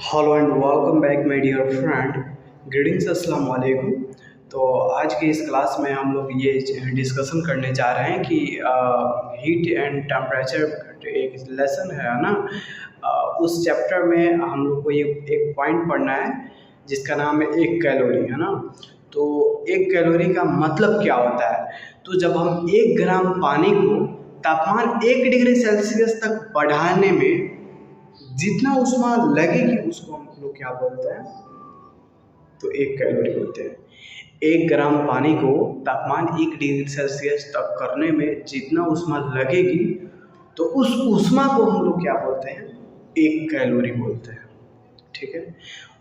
Hello and welcome back my dear friend. Greetings, अस्सलाम वालेकुम। तो आज की इस क्लास में हम लोग ये डिस्कशन करने जा रहे हैं कि हीट एंड टेम्परेचर एक लेसन है ना। उस चैप्टर में हम लोग को ये एक पॉइंट पढ़ना है जिसका नाम है एक कैलोरी, है ना। तो एक कैलोरी का मतलब क्या होता है? तो जब हम 1 ग्राम पानी को तापमान 1 डिग्री सेल्सियस तक बढ़ाने में जितना ऊष्मा लगेगी उसको हम लोग क्या बोलते हैं? तो एक कैलोरी बोलते हैं। 1 ग्राम पानी को तापमान 1 डिग्री सेल्सियस तक करने में जितना ऊष्मा लगेगी तो उस ऊष्मा को हम लोग क्या बोलते हैं? एक कैलोरी बोलते हैं। ठीक है।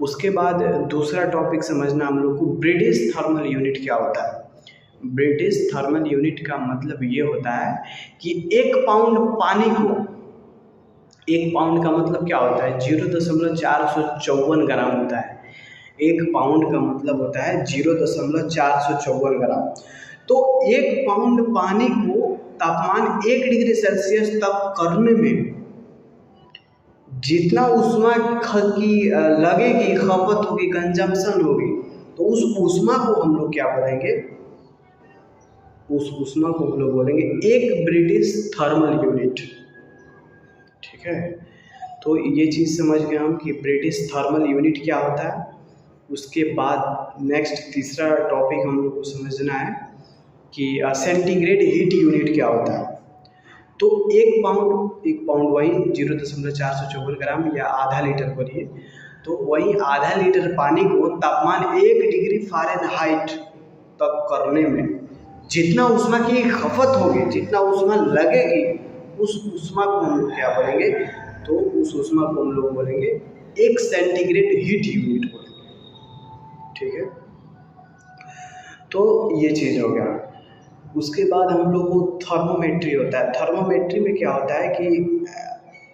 उसके बाद दूसरा टॉपिक समझना हम लोग को, ब्रिटिश थर्मल यूनिट क्या होता है। ब्रिटिश थर्मल यूनिट का मतलब ये होता है कि 1 पाउंड पानी को, 1 पाउंड का मतलब क्या होता है? 0.454 ग्राम होता है। 1 पाउंड का मतलब होता है 0.454 ग्राम। तो 1 पाउंड पानी को तापमान 1 डिग्री सेल्सियस तक करने में जितना ऊष्मा की लगेगी, खपत होगी, कंजम्पशन होगी, तो उस ऊष्मा को हम लोग क्या बोलेंगे? उस ऊष्मा को हम लोग बोलेंगे एक ब्रिटिश थर्मल यूनिट। ठीक है। तो ये चीज़ समझ गए हम कि ब्रिटिश थर्मल यूनिट क्या होता है। उसके बाद नेक्स्ट तीसरा टॉपिक हम लोग को समझना है कि सेंटीग्रेड हीट यूनिट क्या होता है। तो 1 पाउंड वही 0.454 ग्राम या आधा लीटर बोलिए। तो वही आधा लीटर पानी को तापमान 1 डिग्री फ़ारेनहाइट तक करने में जितना ऊष्मा की खपत होगी, जितना ऊष्मा लगेगी, उस ऊष्मा को हम लोग क्या बोलेंगे? तो उस ऊष्मा को हम लोग बोलेंगे एक सेंटीग्रेड हीट यूनिट बोलेंगे। ठीक है। तो ये चीज़ हो गया। उसके बाद हम लोग को थर्मोमेट्री होता है। थर्मोमेट्री में क्या होता है कि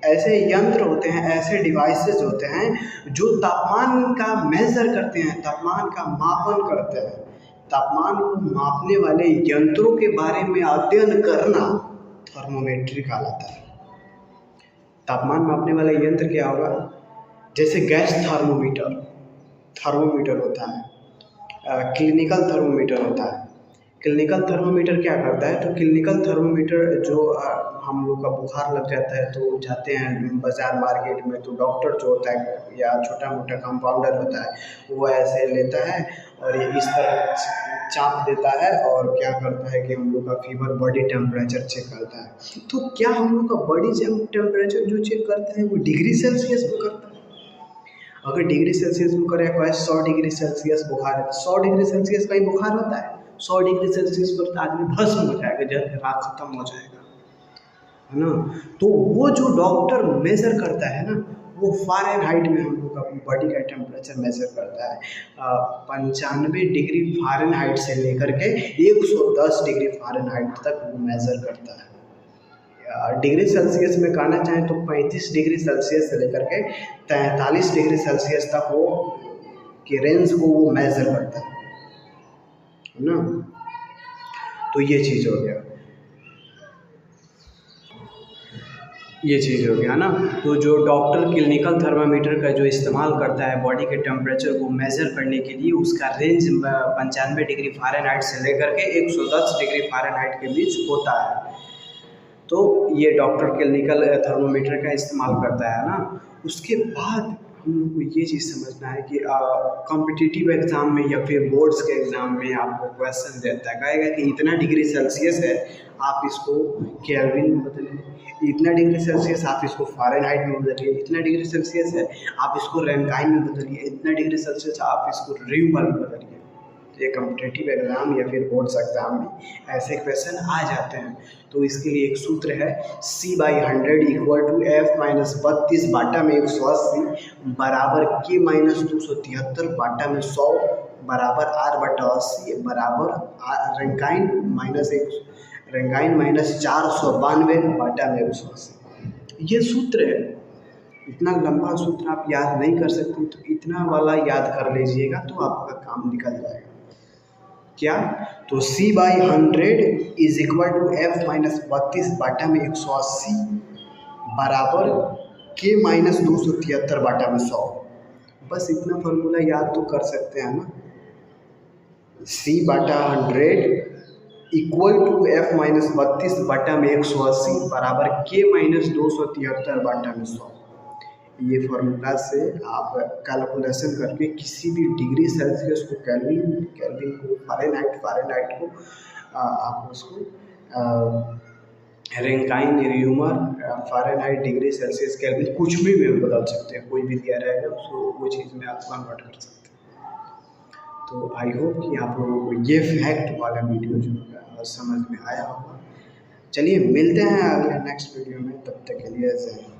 ऐसे यंत्र होते हैं, ऐसे डिवाइसेस होते हैं जो तापमान का मेजर करते हैं, तापमान का मापन करते हैं। तापमान को मापने वाले यंत्रों के बारे में अध्ययन करना थर्मोमेट्री कहलाता है। तापमान मापने वाला यंत्र क्या होगा? जैसे गैस थर्मोमीटर, थर्मोमीटर होता है, क्लिनिकल थर्मोमीटर होता है। क्लिनिकल थर्मोमीटर क्या करता है? तो क्लिनिकल थर्मोमीटर जो हम लोग का बुखार लग जाता है तो जाते हैं बाज़ार मार्केट में, तो डॉक्टर जो होता है या छोटा मोटा कंपाउंडर होता है वो ऐसे लेता है और ये इस तरह चाप देता है और क्या करता है कि हम लोग का फीवर बॉडी टेम्परेचर चेक करता है। तो क्या हम लोग का बॉडी टेम्परेचर जो चेक करता है वो डिग्री सेल्सियस में करता है? अगर डिग्री सेल्सियस में करे, कोई 100 डिग्री सेल्सियस बुखार है, 100 डिग्री सेल्सियस का ही बुखार होता है। 100 डिग्री सेल्सियस पर तो आदमी भस्म हो जाएगा, जल रात खत्म हो जाएगा, है ना। तो वो जो डॉक्टर मेजर करता है ना, वो फ़ारेनहाइट में हम लोग अपनी बॉडी का टेम्परेचर मेजर करता है। 95 डिग्री फ़ारेनहाइट से लेकर के 110 डिग्री फ़ारेनहाइट तक वो मेजर करता है। डिग्री सेल्सियस में कहना चाहें तो 35 डिग्री सेल्सियस से लेकर के 43 डिग्री सेल्सियस तक वो के रेंज को वो मेजर करता है ना। तो ये चीज़ हो गया, ये चीज़ हो गया ना। तो जो डॉक्टर क्लिनिकल थर्मामीटर का जो इस्तेमाल करता है बॉडी के टेम्परेचर को मेज़र करने के लिए, उसका रेंज 95 डिग्री फ़ारेनहाइट से लेकर के 110 डिग्री फ़ारेनहाइट के बीच होता है। तो ये डॉक्टर क्लिनिकल थर्मोमीटर का इस्तेमाल करता है ना। उसके बाद हम लोग को ये चीज़ समझना है कि कॉम्पिटिटिव एग्ज़ाम में या फिर बोर्ड्स के एग्ज़ाम में आपको क्वेश्चन देता है, कहेगा कि इतना डिग्री सेल्सियस है, आप इसको केल्विन में बदलिए, इतना डिग्री सेल्सियस आप इसको फ़ारेनहाइट में बदलिए, इतना डिग्री सेल्सियस है आप इसको रैंकाइन में बदलिए, इतना डिग्री सेल्सियस आप इसको र्यूमल में बदलिए। ये कॉम्पिटिटिव एग्ज़ाम या फिर बोर्ड्स एग्ज़ाम में ऐसे क्वेश्चन आ जाते हैं। तो इसके लिए एक सूत्र है, C/100 = F-32 बाटा में 180 बराबर K-273 बाटा में 100 बराबर R/80 बराबर रैंकाइन माइनस 492 बाटा में 180। ये सूत्र है। इतना लंबा सूत्र आप याद नहीं कर सकते, तो इतना वाला याद कर लीजिएगा तो आपका काम निकल जाएगा। क्या? तो C/100 = F-32 बाटा में 180 बराबर K-273 बाटा में 100। बस इतना फार्मूला याद तो कर सकते हैं ना, C/100 इक्वल टू F-32/180 बराबर K-273/100। ये फार्मूला से आप कैलकुलेशन करके किसी भी डिग्री सेल्सियस को केल्विन, केल्विन को फ़ारेनहाइट, फ़ारेनहाइट को आप उसको Rankine, rumour, Fahrenheit, degree Celsius, kelvin कुछ भी में बदल सकते हैं, कोई भी दिया रहेगा उसको वो चीज़ में आप कन्वर्ट कर सकते हैं। तो आई होप कि आप लोगों को ये फैक्ट वाला वीडियो जो समझ में आया होगा। चलिए मिलते हैं अगले नेक्स्ट वीडियो में, तब तक के लिए जय हिंद।